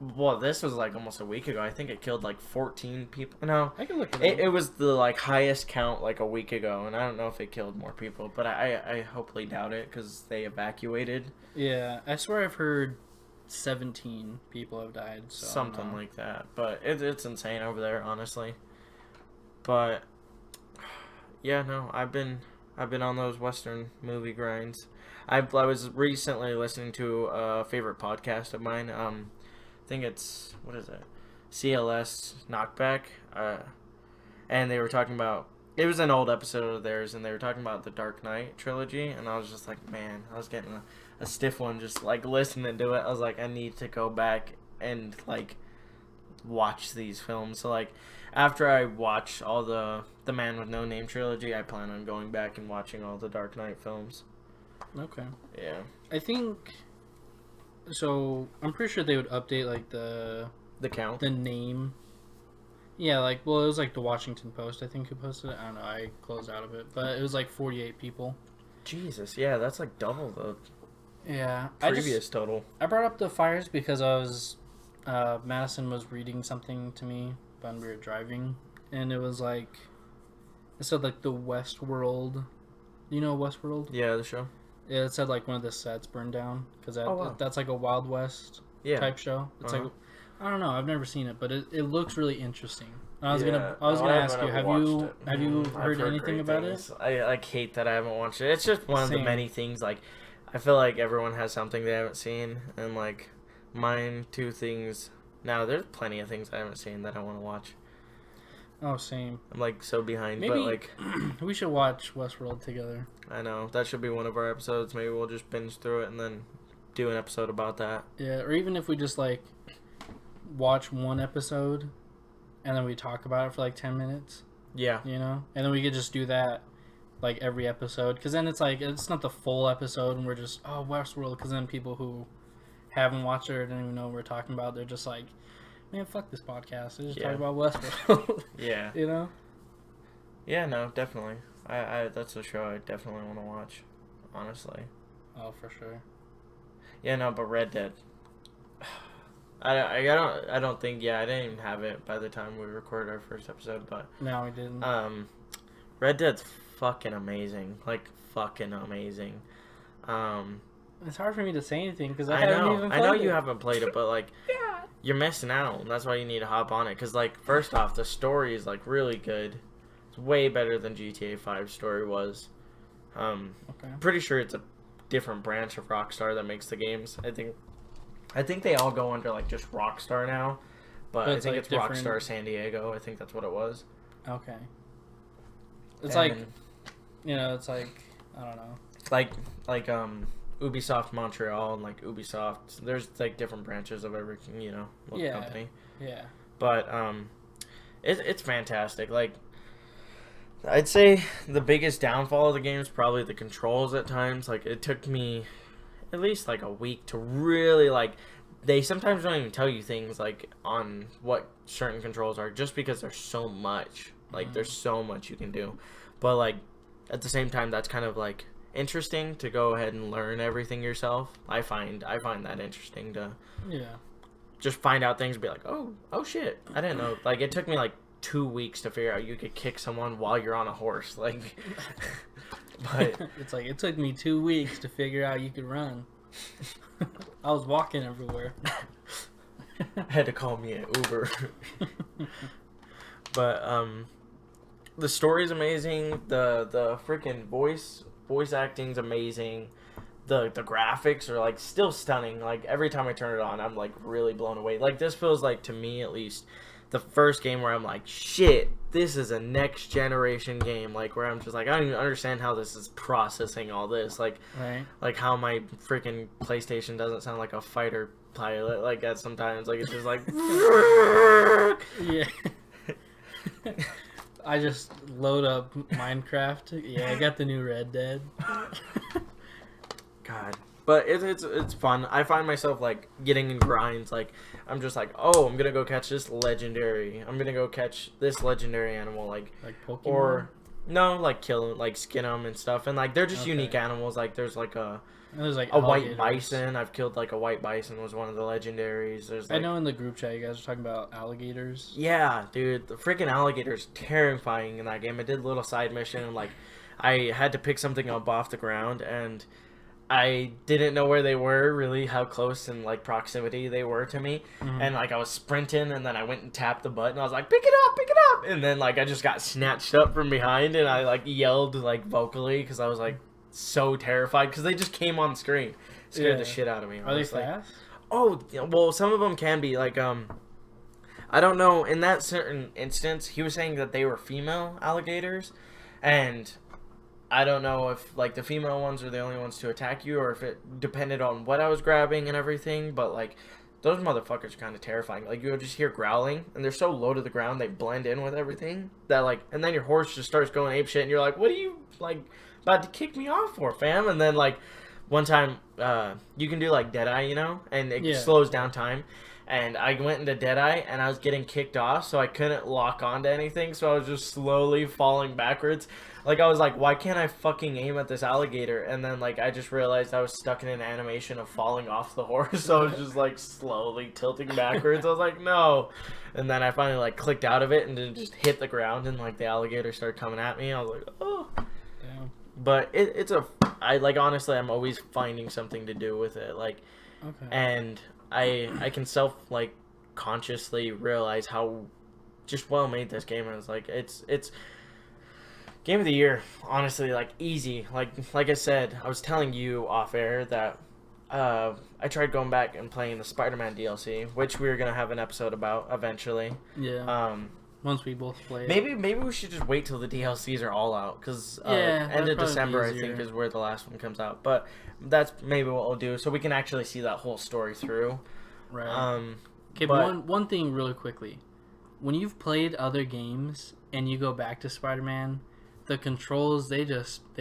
Well, this was like almost a week ago. I think it killed like 14 people. No, I can look at it. It was the like highest count like a week ago, and I don't know if it killed more people, but I hopefully doubt it because they evacuated. Yeah, I swear I've heard 17 people have died. So something like that, but it's insane over there, honestly. But yeah, no, I've been on those Western movie grinds. I was recently listening to a favorite podcast of mine. I think it's what is it, CLS Knockback, and they were talking about. It was an old episode of theirs, and they were talking about the Dark Knight trilogy, and I was just like, man, I was getting a stiff one just like listening to it. I was like, I need to go back and like watch these films. So like after I watch all the Man with No Name trilogy, I plan on going back and watching all the Dark Knight films. Okay. Yeah. I think so. I'm pretty sure they would update like the count, the name. Yeah, like it was like the Washington Post, I think, who posted it. I don't know. I closed out of it, but it was like 48 people. Jesus, yeah, that's like double the. Yeah, previous total. I brought up the fires because I was, Madison was reading something to me when we were driving, and it was like, it said like the Westworld, you know Westworld? Yeah, the show. Yeah, it said like one of the sets burned down because that's like a Wild West type show. It's like, I don't know, I've never seen it, but it looks really interesting. I was gonna ask you, have you heard anything about it? I like hate that I haven't watched it. It's just one of the many things like. I feel like everyone has something they haven't seen, and like mine, two things. Now there's plenty of things I haven't seen that I want to watch. Oh, same. I'm like so behind, maybe, but like we should watch Westworld together. I know that should be one of our episodes. Maybe we'll just binge through it and then do an episode about that. Yeah, or even if we just like watch one episode and then we talk about it for like 10 minutes. Yeah. You know, and then we could just do that. Like every episode, because then it's like it's not the full episode, and we're just Westworld. Because then people who haven't watched it or don't even know what we're talking about, they're just like, man, fuck this podcast. They just talk about Westworld. Yeah, you know. Yeah, no, definitely. I that's a show I definitely want to watch. Honestly. Oh, for sure. Yeah, no, but Red Dead. I don't think. Yeah, I didn't even have it by the time we recorded our first episode, but no, we didn't. Red Dead's fucking amazing, like fucking amazing. It's hard for me to say anything because I I haven't know. even I played know it. you haven't played it, but like, Yeah. you're missing out. And that's why you need to hop on it. Because like, first off, the story is like really good. It's way better than GTA 5 story was. Okay. Pretty sure it's a different branch of Rockstar that makes the games. I think they all go under like just Rockstar now, but I think like it's different... Rockstar San Diego. I think that's what it was. Okay. It's And like, you know, it's like, I don't know. like Ubisoft Montreal and like Ubisoft. There's like different branches of every little company. Yeah. But it's fantastic. Like, I'd say the biggest downfall of the game is probably the controls at times. Like, it took me at least like a week to really like. They sometimes don't even tell you things like on what certain controls are, just because there's so much. Like, there's so much you can do. But like, at the same time, that's kind of like interesting to go ahead and learn everything yourself. I find that interesting to just find out things and be like, oh shit, I didn't know. Like, it took me like 2 weeks to figure out you could kick someone while you're on a horse. Like, but it's like it took me 2 weeks to figure out you could run. I was walking everywhere. I had to call me an Uber. But the story's amazing. The freaking voice acting's amazing. The graphics are like still stunning. Like, every time I turn it on, I'm like really blown away. Like, this feels like, to me at least, the first game where I'm like, shit, this is a next generation game. Like, where I'm just like, I don't even understand how this is processing all this. Like, Right. like how my freaking PlayStation doesn't sound like a fighter pilot like that sometimes. Like, it's just like Yeah. I just load up Minecraft. Yeah, I got the new Red Dead. God. But it's fun. I find myself like getting in grinds. Like, I'm just like, oh, I'm gonna go catch this legendary. I'm gonna go catch this legendary animal. Like Pokemon. Or no, like kill them, like skin them and stuff. And like, they're just Okay. unique animals. Like, there's like there's like a white alligators. bison. I've killed like a white bison was one of the legendaries. There's like, I know in the group chat you guys are talking about alligators. yeah, dude, the freaking alligator's terrifying in that game. I did a little side mission and like, I had to pick something up off the ground and I didn't know where they were, really, how close in like proximity they were to me. Mhm. And like, I was sprinting and then I went and tapped the button. I was like, pick it up, and then like, I just got snatched up from behind and I like yelled like vocally because I was like so terrified because they just came on screen. Scared the shit out of me, honestly. Are they fast? Oh, well, some of them can be like I don't know, in that certain instance he was saying that they were female alligators, and I don't know if like the female ones are the only ones to attack you or if it depended on what I was grabbing and everything, but like, those motherfuckers are kind of terrifying. Like, you'll just hear growling and they're so low to the ground they blend in with everything that like, and then your horse just starts going apeshit and you're like, what are you like about to kick me off for, fam? And then like, one time you can do like Deadeye, and it slows down time. And I went into Deadeye, and I was getting kicked off, so I couldn't lock onto anything, so I was just slowly falling backwards. Like, I was like, why can't I fucking aim at this alligator? And then, like, I just realized I was stuck in an animation of falling off the horse, so I was just, like, slowly tilting backwards. I was like, no. And then I finally, like, clicked out of it, and then just hit the ground, and, like, the alligator started coming at me. I was like, oh. Damn. But honestly, I'm always finding something to do with it. Like, Okay. and I can consciously realize how just well made this game is. Like, it's game of the year, honestly, like, easy. Like I said, I was telling you off air that I tried going back and playing the Spider-Man DLC, which we're gonna have an episode about eventually. Yeah. Once we both play it. Maybe we should just wait till the DLCs are all out, because end of December I think is where the last one comes out. But that's maybe what we'll do, so we can actually see that whole story through. Right. Okay, but one thing really quickly. When you've played other games and you go back to Spider-Man, the controls, they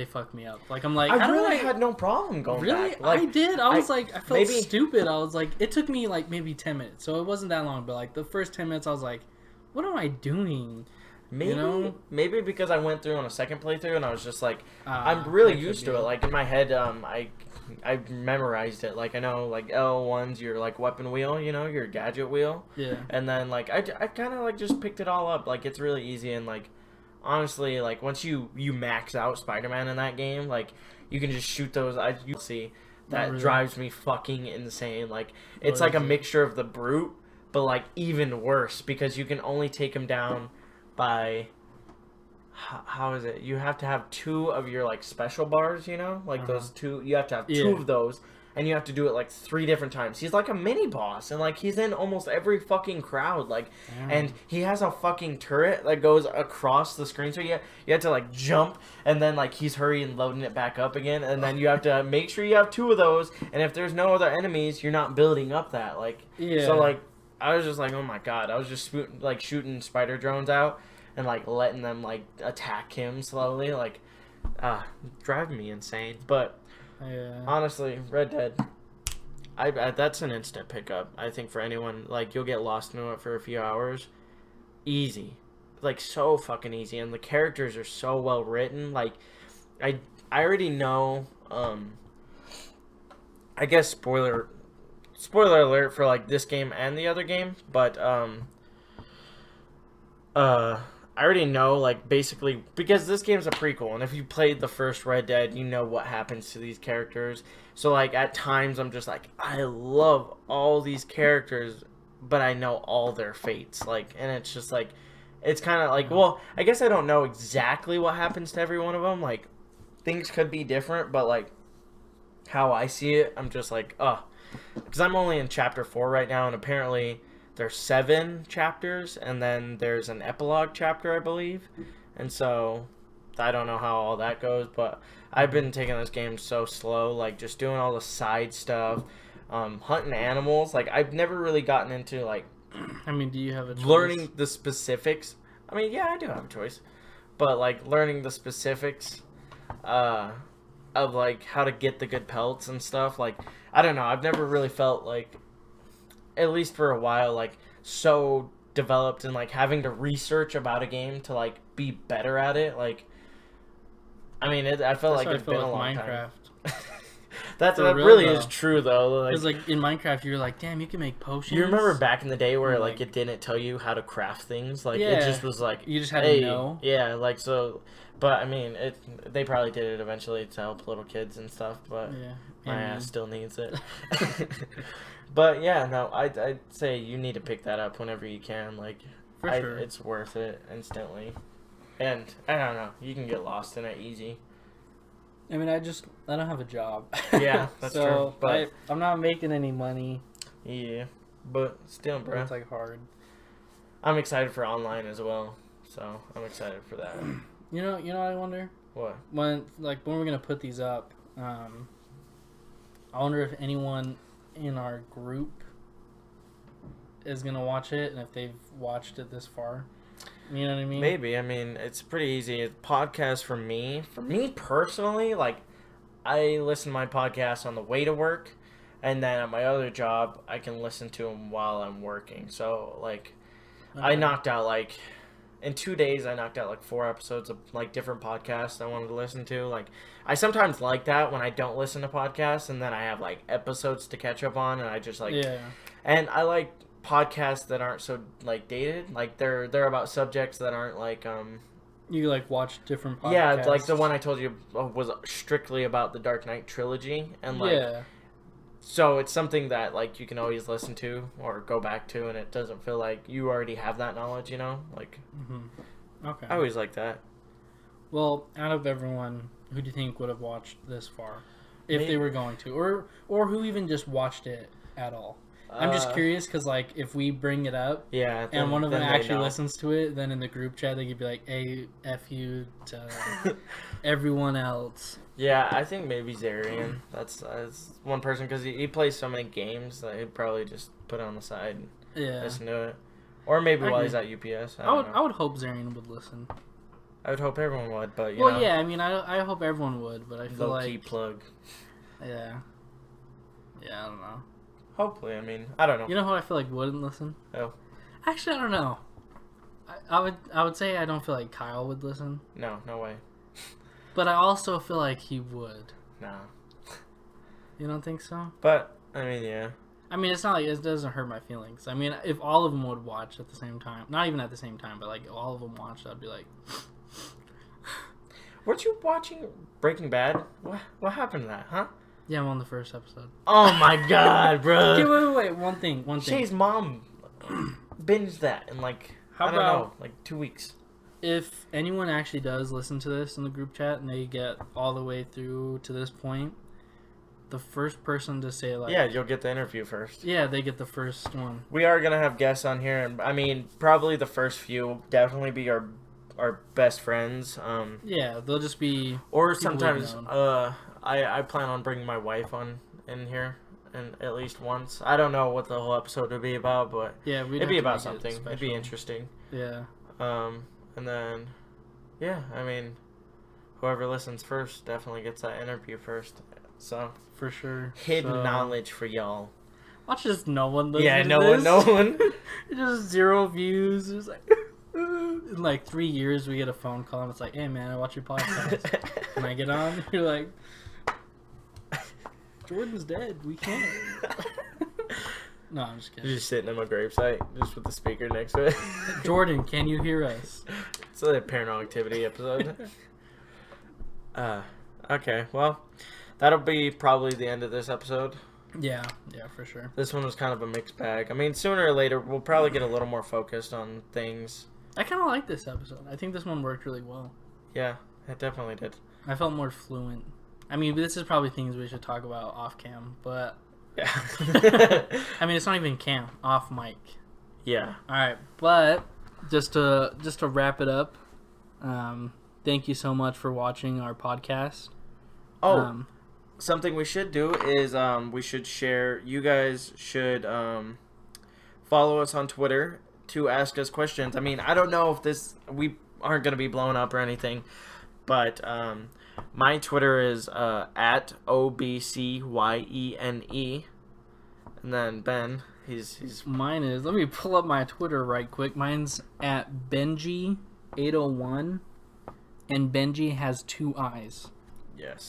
fuck me up. Like, I'm like, I really had no problem going back. Like, I did. I felt stupid. I was like, it took me like maybe 10 minutes, so it wasn't that long, but like the first 10 minutes I was like, what am I doing? Maybe because I went through on a second playthrough and I was just like, I'm really used to it. Like, in my head, I memorized it. Like, I know, like, L1's your, like, weapon wheel, your gadget wheel. Yeah. And then, like, I kind of, like, just picked it all up. Like, it's really easy. And, like, honestly, like, once you max out Spider-Man in that game, like, you can just shoot those. You'll see. that really? drives me fucking insane. Like, it's like a mixture of the Brute, but like even worse because you can only take him down by... How is it? You have to have 2 of your like special bars, you know, like those 2. You have to have 2 of those, and you have to do it like 3 different times. He's like a mini boss, and like he's in almost every fucking crowd. Like, and he has a fucking turret that goes across the screen, so you have to like jump, and then like he's hurrying loading it back up again, and then you have to make sure you have 2 of those. And if there's no other enemies, you're not building up that like. So like I was just like, oh my god, I was just shooting spider drones out. And, like, letting them, like, attack him slowly, like, driving me insane. But, honestly, Red Dead, I that's an instant pickup. I think for anyone, like, you'll get lost in it for a few hours. Easy. Like, so fucking easy. And the characters are so well written. Like, I already know, I guess spoiler alert for, like, this game and the other game. But, I already know, like, basically, because this game's a prequel, and if you played the first Red Dead, you know what happens to these characters. So, like, at times, I'm just like, I love all these characters, but I know all their fates. Like, and it's just, like, it's kind of like, well, I guess I don't know exactly what happens to every one of them. Like, things could be different, but, like, how I see it, I'm just like, because I'm only in Chapter 4 right now, and apparently... There's 7 chapters, and then there's an epilogue chapter, I believe. And so, I don't know how all that goes, but I've been taking this game so slow, like, just doing all the side stuff, hunting animals. Like, I've never really gotten into, like... I mean, do you have a choice? Learning the specifics. I mean, yeah, I do have a choice. But, like, learning the specifics of, like, how to get the good pelts and stuff. Like, I don't know. I've never really felt, like... at least for a while, like, so developed and, like, having to research about a game to, like, be better at it. Like, I mean, I felt like it's been a long Minecraft. time. That real, really though. is true, though. Because, like, in Minecraft, you're like, damn, you can make potions. You remember back in the day where, like, it didn't tell you how to craft things? Like, it just was like... You just had to know. Yeah, like, so... But, I mean, they probably did it eventually to help little kids and stuff, but my ass still needs it. But, yeah, no, I'd say you need to pick that up whenever you can. Like, For sure. It's worth it instantly. And, I don't know, you can get lost in it easy. I mean, I don't have a job. Yeah, that's true. But I'm not making any money. Yeah, but still, bro. It's, like, hard. I'm excited for online as well, so I'm excited for that. You know what I wonder? What? When we're gonna put these up, I wonder if anyone in our group is gonna watch it, and if they've watched it this far. You know what I mean? Maybe. I mean, it's pretty easy. It's podcast for me. For me personally, like, I listen to my podcast on the way to work, and then at my other job, I can listen to them while I'm working. So, like, okay. I knocked out, like... In 2 days, I knocked out, like, 4 episodes of, like, different podcasts I wanted to listen to. Like, I sometimes like that when I don't listen to podcasts, and then I have, like, episodes to catch up on, and I just, like... Yeah. And I like podcasts that aren't so, like, dated. Like, they're about subjects that aren't, like, You, like, watch different podcasts? Yeah, like, the one I told you was strictly about the Dark Knight trilogy, and, like... Yeah. So it's something that, like, you can always listen to or go back to, and it doesn't feel like you already have that knowledge, you know? Like, Okay. I always like that. Well, out of everyone, who do you think would have watched this far? If they were going to. Or who even just watched it at all? I'm just curious, because, like, if we bring it up, and one of them actually listens to it, then in the group chat, they could be like, hey, F you to everyone else. Yeah, I think maybe Zarian. That's one person, because he plays so many games that he'd probably just put it on the side and listen to it. Or maybe while he's at UPS. I would hope Zarian would listen. I would hope everyone would, but, you know. Well, yeah, I mean, I hope everyone would, but I feel like... Low-key plug. Yeah. Yeah, I don't know. Hopefully, I mean, I don't know. You know who I feel like wouldn't listen? Oh. Actually, I don't know. I would say I don't feel like Kyle would listen. No way. But I also feel like he would. Nah. You don't think so? But, I mean, yeah. I mean, it's not like it doesn't hurt my feelings. I mean, if all of them would watch at the same time, not even at the same time, but like all of them watched, I'd be like... Weren't you watching Breaking Bad? What happened to that, huh? Yeah, I'm on the first episode. Oh my god, bro. Okay, wait. One thing. Shay's mom binged that in like, How I don't about know, like 2 weeks. If anyone actually does listen to this in the group chat and they get all the way through to this point, the first person to say like... Yeah, you'll get the interview first. Yeah, they get the first one. We are going to have guests on here. And I mean, probably the first few will definitely be our best friends. Yeah, they'll just be... Or sometimes I plan on bringing my wife on in here. And at least once. I don't know what the whole episode would be about, but yeah, it'd be about something. It'd be interesting. Yeah. And then, yeah, I mean, whoever listens first definitely gets that interview first. So for sure, hidden knowledge for y'all. Watch just no one listens. Yeah, no one. Just 0 views. It's like in like 3 years, we get a phone call and it's like, "Hey man, I watch your podcast." When I get on, you're like, "Jordan's dead. We can't." No, I'm just kidding. You're just sitting in my gravesite, just with the speaker next to it. Jordan, can you hear us? It's a Paranormal Activity episode. Okay, well, that'll be probably the end of this episode. Yeah, for sure. This one was kind of a mixed bag. I mean, sooner or later, we'll probably get a little more focused on things. I kind of like this episode. I think this one worked really well. Yeah, it definitely did. I felt more fluent. I mean, this is probably things we should talk about off cam, but... Yeah. I mean, it's not even cam, off mic. Yeah. All right, but just to wrap it up, thank you so much for watching our podcast. Oh, something we should do is we should share. You guys should follow us on Twitter to ask us questions. I mean, I don't know if we aren't gonna be blown up or anything, but my Twitter is at OBCYENE, and then Ben, he's mine is. Let me pull up my Twitter right quick. Mine's at Benji801, and Benji has 2 eyes. Yes.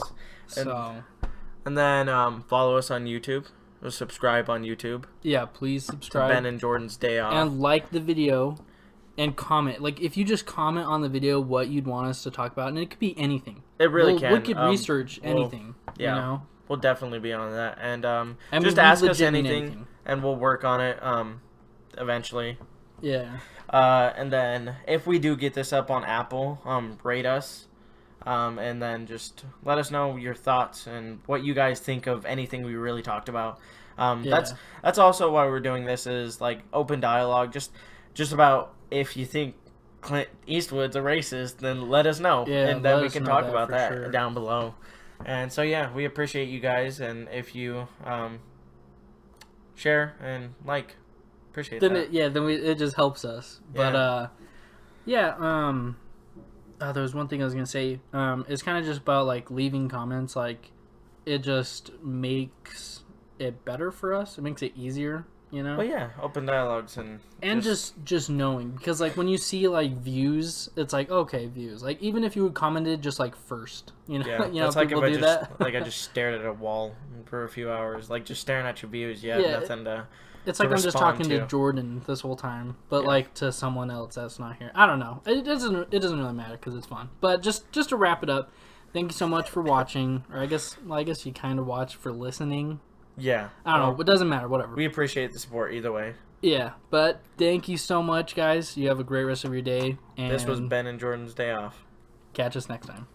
And then follow us on YouTube. Or subscribe on YouTube. Yeah, please subscribe. To Ben and Jordan's Day Off. And like the video. And comment. Like, if you just comment on the video what you'd want us to talk about, and it could be anything. It really can. We could research anything. Yeah. You know? We'll definitely be on that. And just ask us anything, and we'll work on it eventually. Yeah. And then, if we do get this up on Apple, rate us. And then just let us know your thoughts and what you guys think of anything we really talked about. That's also why we're doing this, is like open dialogue. Just about, if you think Clint Eastwood's a racist, then let us know. Yeah, and then we can talk about that sure. down below. And so, yeah, we appreciate you guys. And if you share and like, appreciate that. It just helps us. But, there was one thing I was going to say. It's kind of just about, like, leaving comments. Like, it just makes it better for us. It makes it easier. You know? Well, yeah, open dialogues and just knowing, because like when you see like views, it's like, okay, views. Like even if you had commented just like first, you know, yeah, you know, that's like people if do that. I just stared at a wall for a few hours, like just staring at your views. You have nothing to. It's like I'm just talking to Jordan this whole time, but like to someone else that's not here. I don't know. It doesn't really matter because it's fun. But just to wrap it up, thank you so much for watching, or I guess you kind of watch for listening. Yeah. I don't know. It doesn't matter. Whatever. We appreciate the support either way. Yeah. But thank you so much, guys. You have a great rest of your day. And this was Ben and Jordan's Day Off. Catch us next time.